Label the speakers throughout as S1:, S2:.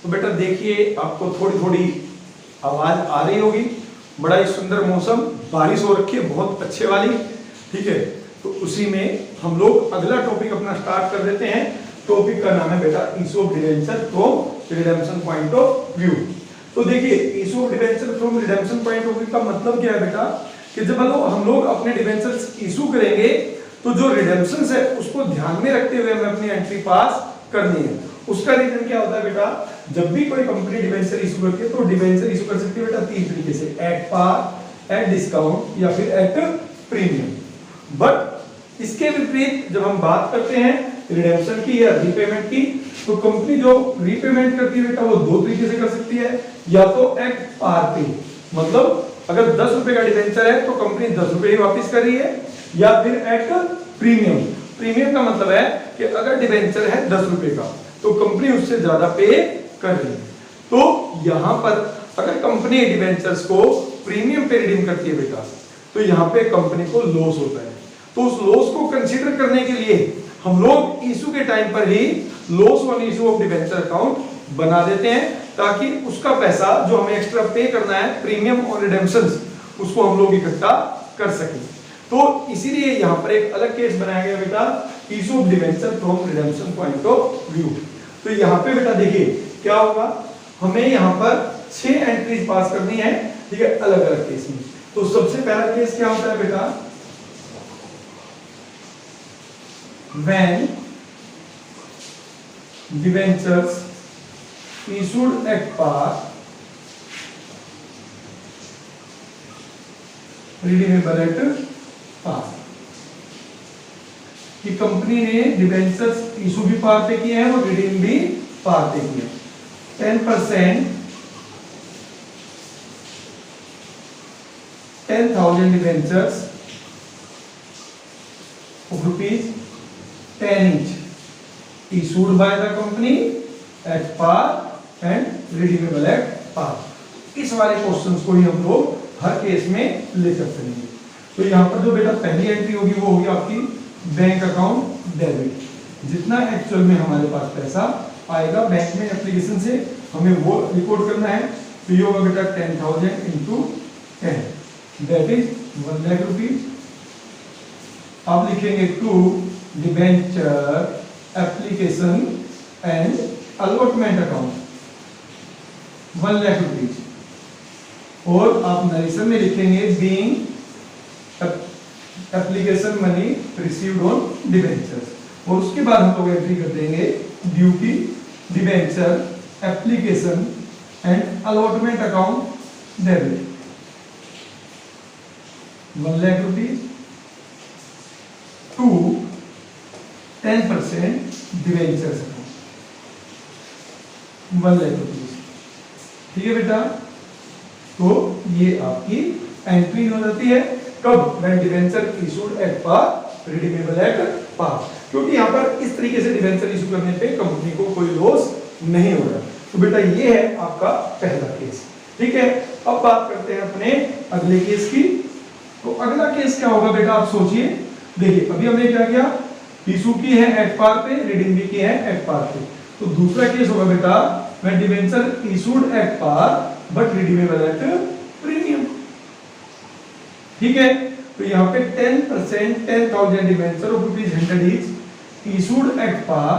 S1: तो बेटा देखिए आपको थोड़ी थोड़ी आवाज आ रही होगी। बड़ा ही सुंदर मौसम, बारिश हो रखी है बहुत अच्छे वाली, ठीक है। तो उसी में हम लोग अगला टॉपिक अपना स्टार्ट कर देते हैं। टॉपिक का नाम है बेटा issue of debenture from redemption point of view. तो देखिए issue of debenture from redemption point of view का मतलब क्या है बेटा, कि जब हम लोग अपने डिवेंचर्स इशू करेंगे तो जो रिडेम्पशंस है उसको ध्यान में रखते हुए हमें अपनी एंट्री पास करनी है। उसका रीजन क्या होता है बेटा, जब भी कोई कंपनी डिवेंचर इशू करती है तो डिवेंचर इशू कर सकती है बेटा तीन तरीके से, एट पार, एट डिस्काउंट या फिर एट प्रीमियम। बट इसके विपरीत जब हम बात करते हैं रिडेम्पशन की या रीपेमेंट की, तो कंपनी जो रीपेमेंट करती है बेटा वो दो तरीके से कर सकती है, या तो एट पार पे, मतलब अगर 10 रुपए का डिवेंचर है तो कंपनी 10 रुपए ही वापस कर रही है, या फिर एट प्रीमियम। प्रीमियम का मतलब है कि अगर डिवेंचर है 10 रुपए का तो कंपनी उससे ज्यादा पे कर रही है। तो यहां पर अगर कंपनी डिवेंचर्स को प्रीमियम पे रिडीम करती है बेटा, तो यहां पे कंपनी को लॉस होता है। तो उस लॉस को कंसीडर करने के लिए हम लोग इशू के टाइम पर ही loss on issue of debenture account बना देते हैं, ताकि उसका पैसा जो हमें एक्स्ट्रा पे करना है प्रीमियम और रिडेम्पशंस, उसको हम लोग इकट्ठा कर सकें। तो इसीलिए यहां पर एक अलग केस बनाया गया बेटा, issue of debenture from redemption point of view. तो यहां पे बेटा देखिए क्या होगा, हमें यहां पर 6 एंट्रीज पास करनी है, ठीक है, अलग अलग केस में। तो सबसे पहला केस क्या होता है बेटा, when debentures issued at par redeemable at par, कि कंपनी ने डिबेंचर्स इशू भी पार पे किए हैं और रिडीम भी पार पे किए। 10% 10,000 debentures of rupees 10 each issued by the company at par and redeemable at par। इस वाले क्वेश्चंस को ही हम लोग हर केस में लेकर चलेंगे। तो यहाँ पर जो बेटा पहली एंट्री होगी वो होगी आपकी बैंक अकाउंट डेबिट, जितना एक्चुअल में हमारे पास पैसा आएगा बैंक में एप्लीकेशन से हमें वो रिकॉर्ड करना है। तो ये होगा बेटा 10,000 into 10, that is 1 lakh rupees. अब लिखेंगे to debenture application and allotment account 1 lakh rupees, और आप नरेशन में लिखेंगे being application money received on debentures, और उसके बाद हम लोग एंट्री कर देंगे ड्यू की debenture application and allotment account debit 1 lakh rupees to 10% debentures account 1 lakh rupees, ठीक है बेटा। तो ये आपकी एंट्री हो जाती है कब, when debenture issued at par redeemable at par, क्योंकि यहाँ पर इस तरीके से डिवेंचर इशू करने पे कंपनी को कोई लॉस नहीं हो रहा। तो बेटा ये है आपका पहला केस, ठीक है। अब बात करते हैं अपने अगले केस की। तो अगला केस क्या होगा बेटा, आप सोचिए। देखिए अभी हमने क्या किया, इशू की है एट पार पे, रिडीम भी की है एट पार पे। तो दूसरा केस होगा बेटा when debenture issued at par but redeemable at premium, ठीक है। तो यहाँ पे 10% 10,000 debenture of ₹100 is issued at par,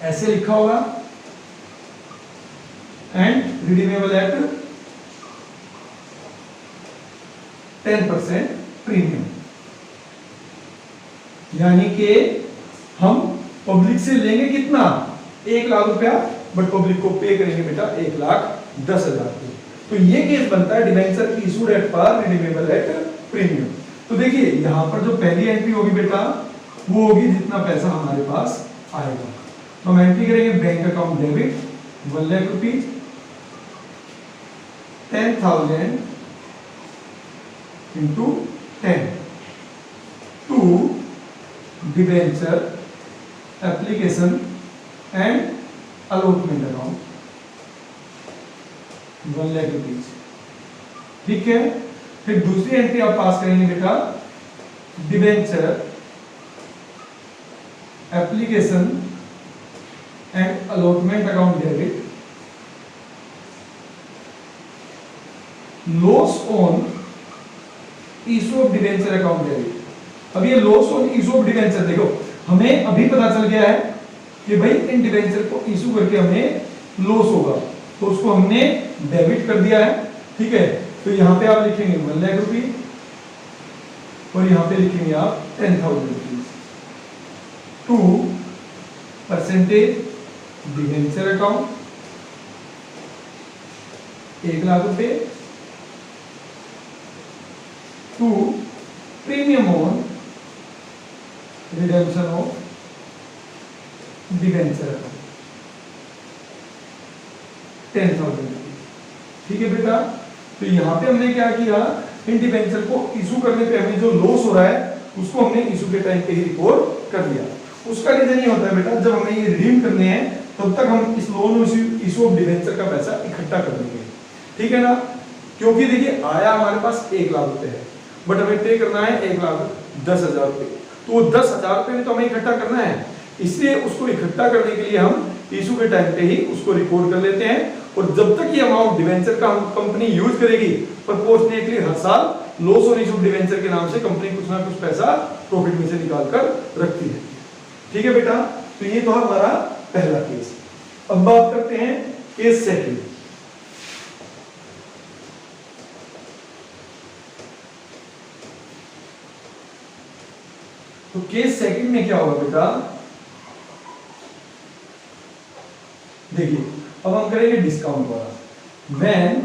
S1: ऐसे लिखा होगा, एंड रिडीमेबल एट 10% प्रीमियम। यानी कि हम पब्लिक से लेंगे कितना, 1 लाख रुपया, बट पब्लिक को पे करेंगे बेटा 1,10,000 की। तो ये केस बनता है debenture issued at par redeemable at premium. तो देखिए यहां पर जो पहली एंट्री होगी बेटा वो होगी जितना पैसा हमारे पास आएगा। तो हम एंट्री करेंगे bank account debit 1 lakh rupees, 10,000 into 10 to debenture application and allotment account 1 lakh rupees, ठीक है। फिर दूसरी एंट्री आप पास करेंगे बेटा debenture application and allotment account debit, loss on issue of debenture account debit. अब ये loss on issue of debenture, देखो हमें अभी पता चल गया है कि भाई इन डिवेंचर को इशू करके हमें लॉस होगा, तो उसको हमने डेबिट कर दिया है, ठीक है। तो यहाँ पे आप लिखेंगे 1 लाख रुपये और यहाँ पे लिखेंगे आप 10,000 rupees to percentage debenture account 1 lakh रुपए to premium on redemption of debenture account 10,000 rupees, ठीक है बेटा। तो यहाँ पे हमने क्या किया, इन डिवेंचर को इशू करने पे हमें जो लॉस हो रहा है उसको हमने इशू के टाइम पे ही रिकॉर्ड कर लिया। उसका रीजन ये होता है बेटा, जब हमें ये रिडीम करने हैं तब तक हम इस लोन इशू ऑफ डिवेंचर का पैसा इकट्ठा कर लेंगे, ठीक है ना। क्योंकि देखिए आया हमारे पास 1 लाख रुपए है, बट हमें पे करना है 1,10,000 रुपए, तो 10,000 रुपए तो हमें इकट्ठा करना है, इसलिए उसको इकट्ठा करने के लिए हम इशू के टाइम पे ही उसको रिकॉर्ड कर लेते हैं। और जब तक ये अमाउंट डिवेंचर का हम कंपनी यूज करेगी, प्रोपोर्शनेटली हर साल लॉस ऑन इशू डिवेंचर के नाम से कंपनी कुछ ना कुछ पैसा प्रॉफिट में से निकाल कर रखती है, ठीक है बेटा। तो ये तो हमारा पहला केस। अब बात करते हैं केस सेकंड। तो केस सेकंड में क्या होगा बेटा, देखिए अब हम करेंगे डिस्काउंट वाला। When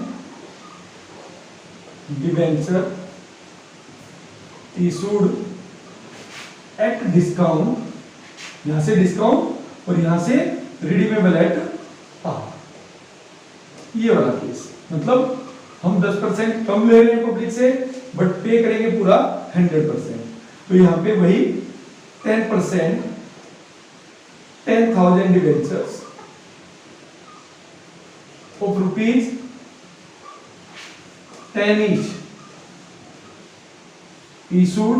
S1: debenture issued at discount, यहां से डिस्काउंट और यहां से रिडीमेबल एट पार, ये वाला केस। मतलब हम 10% कम ले रहे हैं पब्लिक से, बट पे करेंगे पूरा 100%। तो यहां पे वही 10%, 10,000 debentures of rupees 10 each issued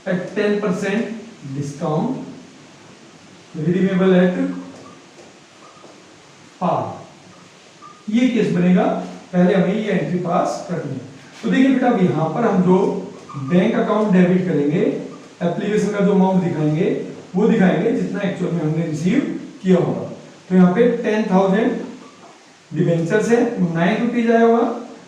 S1: at 10% discount, redeemable at par, ये केस बनेगा। पहले हमें ये एंट्री पास करनी है। तो देखिए बेटा यहां पर हम जो बैंक अकाउंट डेबिट करेंगे, एप्लीकेशन का जो अमाउंट दिखाएंगे वो दिखाएंगे जितना एक्चुअल में हमने रिसीव किया होगा। तो यहाँ पे 10,000 डिवेंचर्स है, 9 रुपीज आया होगा,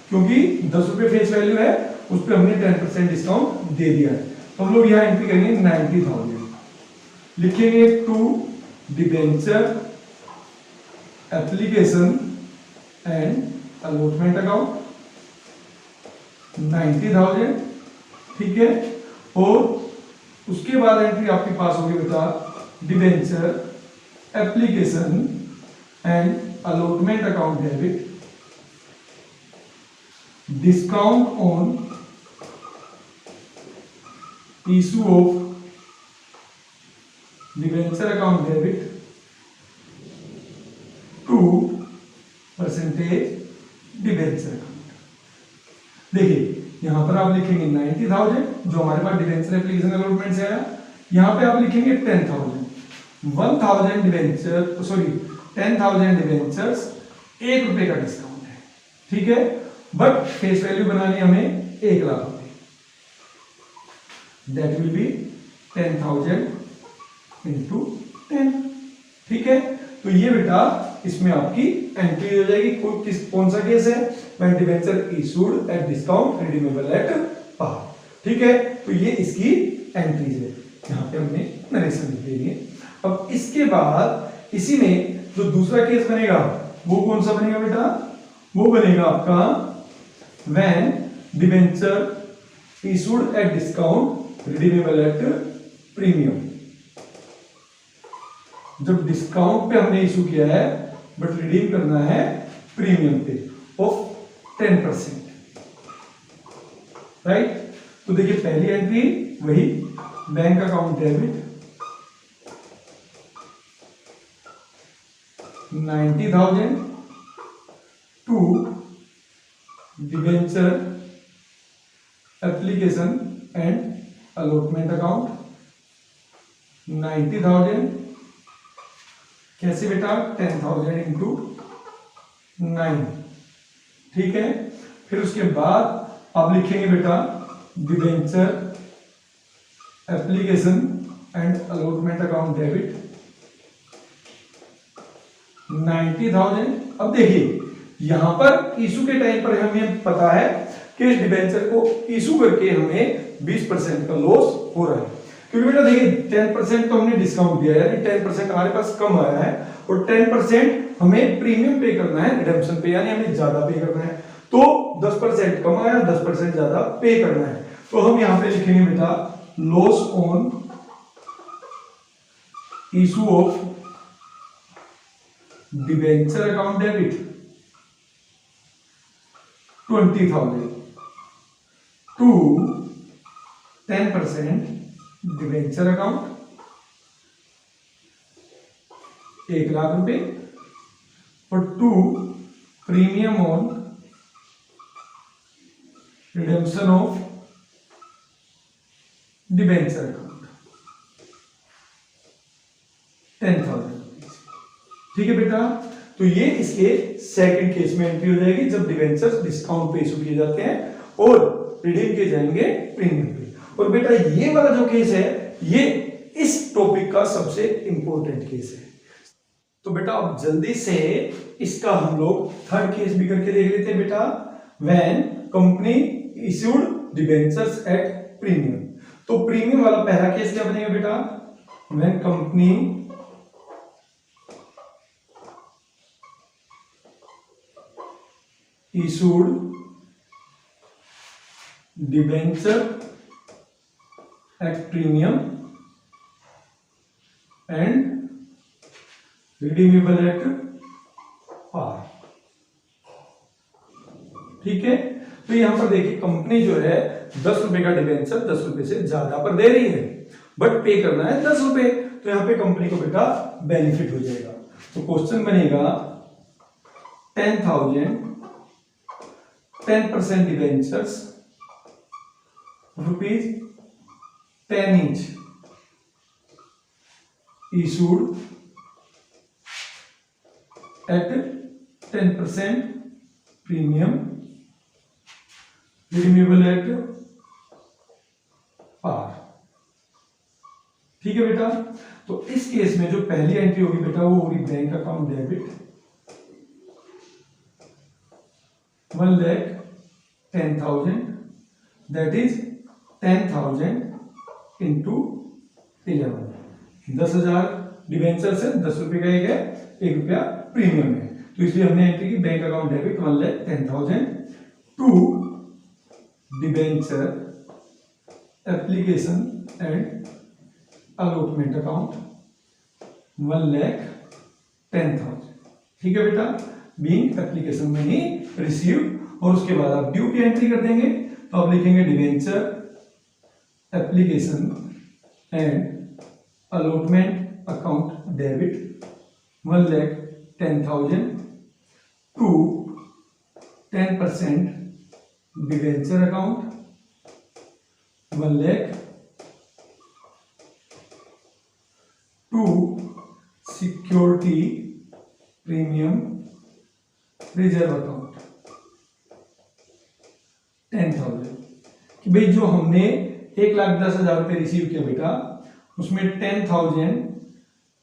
S1: क्योंकि 10 रुपए फेस वैल्यू है, उस पर हमने 10% डिस्काउंट दे दिया है। तो हम लोग यहाँ एंट्री करेंगे 90,000, लिखेंगे to debenture application and allotment account 90,000, ठीक है। और उसके बाद एंट्री आपके पास होगी बेटा debenture application and allotment account debit, discount on issue of debenture account debit to percentage debenture account. देखिए यहां पर आप लिखेंगे 90,000 जो हमारे पास डिवेंचर एप्लीकेशन अलॉटमेंट से आया, यहां पे आप लिखेंगे 10,000, 1,000 डिवेंचर, सॉरी 10,000 डिवेंचर्स 1 रुपए का डिस्काउंट है, ठीक है। बट फेस वैल्यू बनानी हमें 1 लाख रुपए, दैट विल बी 10,000 इंटू 10, ठीक है। तो ये बेटा इसमें आपकी एंट्री हो जाएगी। कौन सा केस है, when debenture issued at discount redeemable at par, ठीक है। तो ये इसकी एंट्रीज है, यहाँ पे हमने नरेशन लिख देंगे। अब इसके बाद इसी में जो दूसरा केस बनेगा वो कौन सा बनेगा बेटा, वो बनेगा आपका when debenture issued at discount redeemable at premium. जब डिस्काउंट पे हमने इशू किया है बट रिडीम करना है प्रीमियम पे ऑफ 10%, राइट। तो देखिए पहली एंट्री वही bank account debit 90,000 to debenture application and allotment account 90,000 कैसे बेटा, 10,000 इंटू 9, ठीक है। फिर उसके बाद आप लिखेंगे बेटा debenture application and allotment account debit 90,000। अब देखिए यहां पर इशू के टाइम पर हमें पता है कि इस डिबेंचर को इशू करके हमें 20% का लॉस हो रहा है, क्योंकि बेटा देखिए 10% तो हमने डिस्काउंट दिया है, यानी 10% हमारे पास कम आया है और 10% हमें प्रीमियम पे करना है रिडेम्पशन पे, यानी हमें ज्यादा पे करना है। तो 10% कम आया, 10% ज्यादा पे करना है। तो हम यहां पे लिखेंगे बेटा loss on issue of debenture account debit 20,000 to 10% debenture account 1,00,000 रुपए और to premium on redemption of debenture account 10,000 rupees, ठीक है बेटा। तो ये इसके सेकंड केस में एंट्री हो जाएगी, जब डिबेंचर्स डिस्काउंट पे इशू किए जाते हैं और रिडीम किए जाएंगे प्रीमियम पे। और बेटा ये वाला जो केस है ये इस टॉपिक का सबसे इंपॉर्टेंट केस है। तो बेटा अब जल्दी से इसका हम लोग थर्ड केस भी करके देख लेते हैं बेटा। When company issued debentures eight premium, तो प्रीमियम वाला पहला केस क्या बनेगा बेटा, when company issued debenture at premium and redeemable at par, ठीक है। तो यहां पर देखिए कंपनी जो है 10 रुपए का डिबेंचर 10 रुपए से ज्यादा पर दे रही है, बट पे करना है 10 रुपए, तो यहां पे कंपनी को बेटा बेनिफिट हो जाएगा। तो क्वेश्चन बनेगा 10,000 10% debentures rupees 10 each issued at 10% premium redeemable at par, ठीक है बेटा। तो इस केस में जो पहली एंट्री होगी बेटा वो होगी bank account debit 1,10,000, that is 10,000 into 11, 10,000 debenture से 10 रुपए का एक है, 1 रुपया प्रीमियम है, तो इसलिए हमने एंट्री की bank account debit 1,10,000 to debenture application and allotment account 1,10,000, ठीक है बेटा। बीइंग एप्लीकेशन में ही रिसीव, और उसके बाद आप ड्यू की एंट्री कर देंगे, तो आप लिखेंगे debenture application and allotment account debit 1,10,000 to 10% debenture account 1,00,000 to security premium reserve account 10,000, कि भाई जो हमने 1,10,000 रुपए रिसीव किया बेटा, उसमें 10,000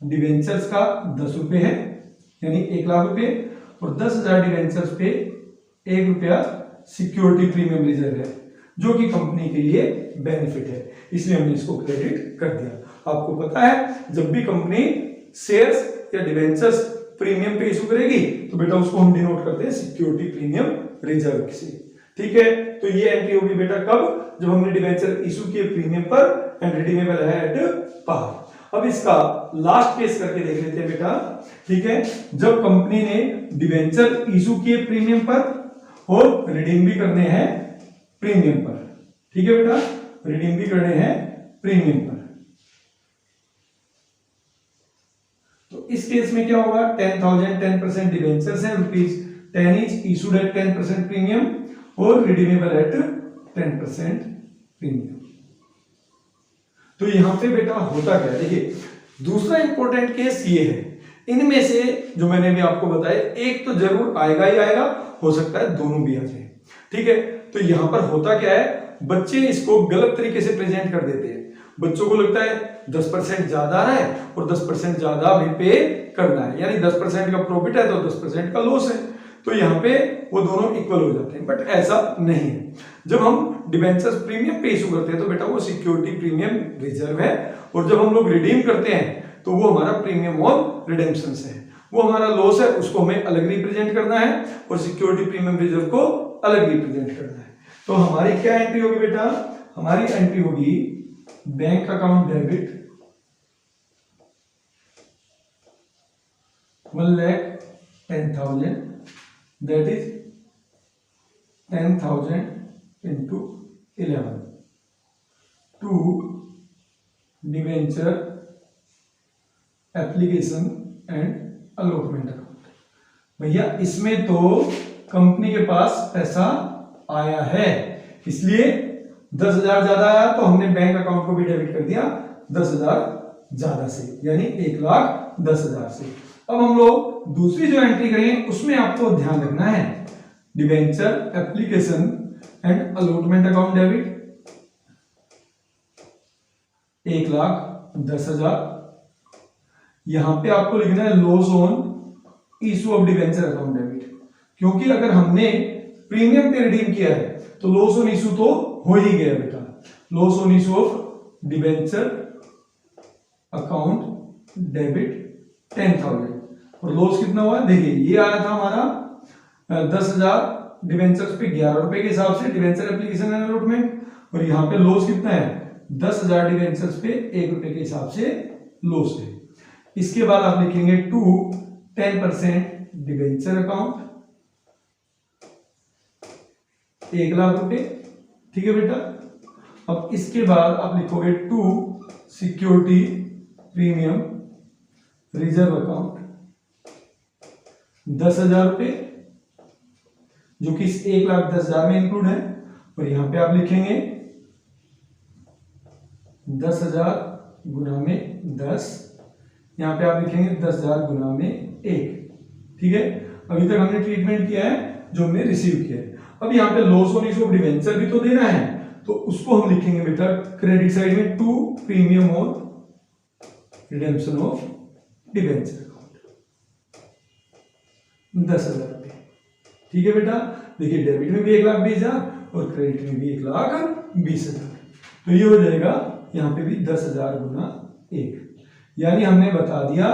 S1: डिवेंचर्स का 10 रुपए है, यानी 1,00,000 रुपए, और 10,000 डिवेंचर्स पे 1 रुपया सिक्योरिटी प्रीमियम रिजर्व है, जो कि कंपनी के लिए बेनिफिट है, इसलिए हमने इसको क्रेडिट कर दिया। आपको पता है जब भी कंपनी शेयर्स या डिवेंचर्स प्रीमियम पे इशू करेगी तो बेटा उसको हम डिनोट करते हैं सिक्योरिटी प्रीमियम रिजर्व से, ठीक है। तो ये एंट्री होगी बेटा कब, जब हमने डिवेंचर इशू किए प्रीमियम पर एंड रिडीमेबल है एट पार। अब इसका लास्ट केस करके देख लेते हैं बेटा, ठीक है। जब कंपनी ने डिवेंचर इशू किए प्रीमियम पर और रिडीम भी करने हैं प्रीमियम पर, ठीक है बेटा, रिडीम भी करने हैं प्रीमियम पर। तो इस केस में क्या होगा, 10,000 10% डिवेंचर्स है rupees 10 each issued at 10% premium और रिडीमेबल एट 10% प्रीमियम। तो यहां पे बेटा होता क्या है, देखिए दूसरा इंपॉर्टेंट केस ये है इनमें से जो मैंने भी आपको बताया एक तो जरूर आएगा ही आएगा, हो सकता है दोनों भी आ जाए। ठीक है, तो यहां पर होता क्या है, बच्चे इसको गलत तरीके से प्रेजेंट कर देते हैं। बच्चों को लगता है 10% ज्यादा आ रहा है और 10% ज्यादा हमें पे करना है, यानी 10% का प्रॉफिट है तो 10% का लॉस है, तो यहाँ पे वो दोनों इक्वल हो जाते हैं। बट ऐसा नहीं है। जब हम डिबेंचर्स प्रीमियम पे इशू करते हैं तो बेटा वो सिक्योरिटी प्रीमियम रिजर्व है, और जब हम लोग रिडीम करते हैं तो वो हमारा प्रीमियम ऑन रिडेम्पशन है, वो हमारा लॉस है, उसको हमें अलग रिप्रेजेंट करना है और सिक्योरिटी प्रीमियम रिजर्व को अलग रिप्रेजेंट करना है। तो हमारी क्या एंट्री होगी बेटा, हमारी एंट्री होगी bank account debit 1,10,000, that is 10,000 into 11 to debenture application and allotment account. भैया इसमें तो कंपनी के पास पैसा आया है, इसलिए 10,000 ज्यादा आया तो हमने बैंक अकाउंट को भी डेबिट कर दिया 10,000 ज्यादा से, यानी 1,10,000 से। अब हम लोग दूसरी जो एंट्री करेंगे उसमें आपको ध्यान रखना है, debenture application and allotment account debit 1,10,000। यहां पे आपको लिखना है loss on issue of debenture account debit, क्योंकि अगर हमने प्रीमियम पे रिडीम किया है तो लॉस ऑन इशू तो हो ही गया बेटा। Loss on issue of debenture account debit 10,000, और लॉस कितना हुआ देखिए, ये आया था हमारा 10,000 डिवेंचर्स पे 11 रुपए के हिसाब से डिवेंचर एप्लीकेशन एंड अलॉटमेंट, और यहाँ पे लॉस कितना है 10,000 डिवेंचर्स पे 1 रुपए के हिसाब से लॉस है। इसके बाद आप लिखेंगे टू 10% डिवेंचर अकाउंट 1,00,000 रुपए, ठीक है बेटा। अब इसके बाद आप लिखोगे to security premium reserve account 10,000 रुपए, जो कि इस 1,10,000 में इंक्लूड है, और यहां पे आप लिखेंगे 10,000 गुना में 10, यहां पे आप लिखेंगे 10,000 गुना में 1, ठीक है। अभी तक हमने ट्रीटमेंट किया है जो हमने रिसीव किया है। अब यहाँ पे loss on issue of debenture भी तो देना है, तो उसको हम लिखेंगे बेटा क्रेडिट साइड में to premium on redemption of debenture account 10,000 रुपए, ठीक है बेटा। देखिए डेबिट में भी 1,20,000 और क्रेडिट में भी 1,20,000, तो ये हो जाएगा यहाँ पे भी 10,000 गुना 1, यानी हमने बता दिया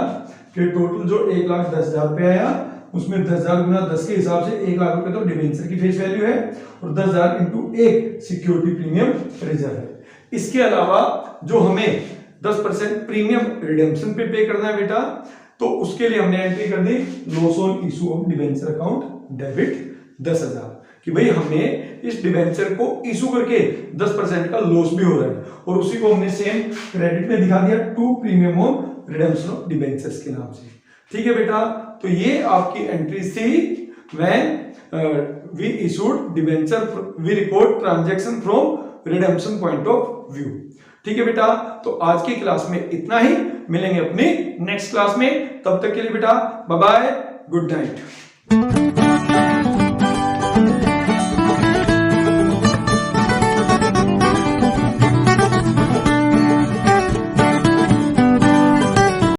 S1: कि टोटल जो 1,10,000 रुपए आया उसमें 10,000 गुना 10 के हिसाब से 1,00,000 रुपए तो डिवेंचर की फेस वैल्यू है, और 10,000 इंटू 1 सिक्योरिटी प्रीमियम रिजर्व है। इसके अलावा जो हमें 10% प्रीमियम रिडेम्पशन पे करना है बेटा, तो उसके लिए हमने एंट्री कर दी loss on issue of debenture account debit 10,000, कि भाई हमें इस डिवेंचर को इशू करके 10% का लॉस भी हो रहा है, और उसी को हमने सेम क्रेडिट में दिखा दिया to premium on redemption of debentures के नाम से, ठीक है बेटा। तो ये आपकी एंट्रीज थी when we issued debenture, we record transaction from redemption point of view, ठीक है बेटा। तो आज की क्लास में इतना ही, मिलेंगे अपनी नेक्स्ट क्लास में, तब तक के लिए बेटा बाय बाय, गुड नाइट।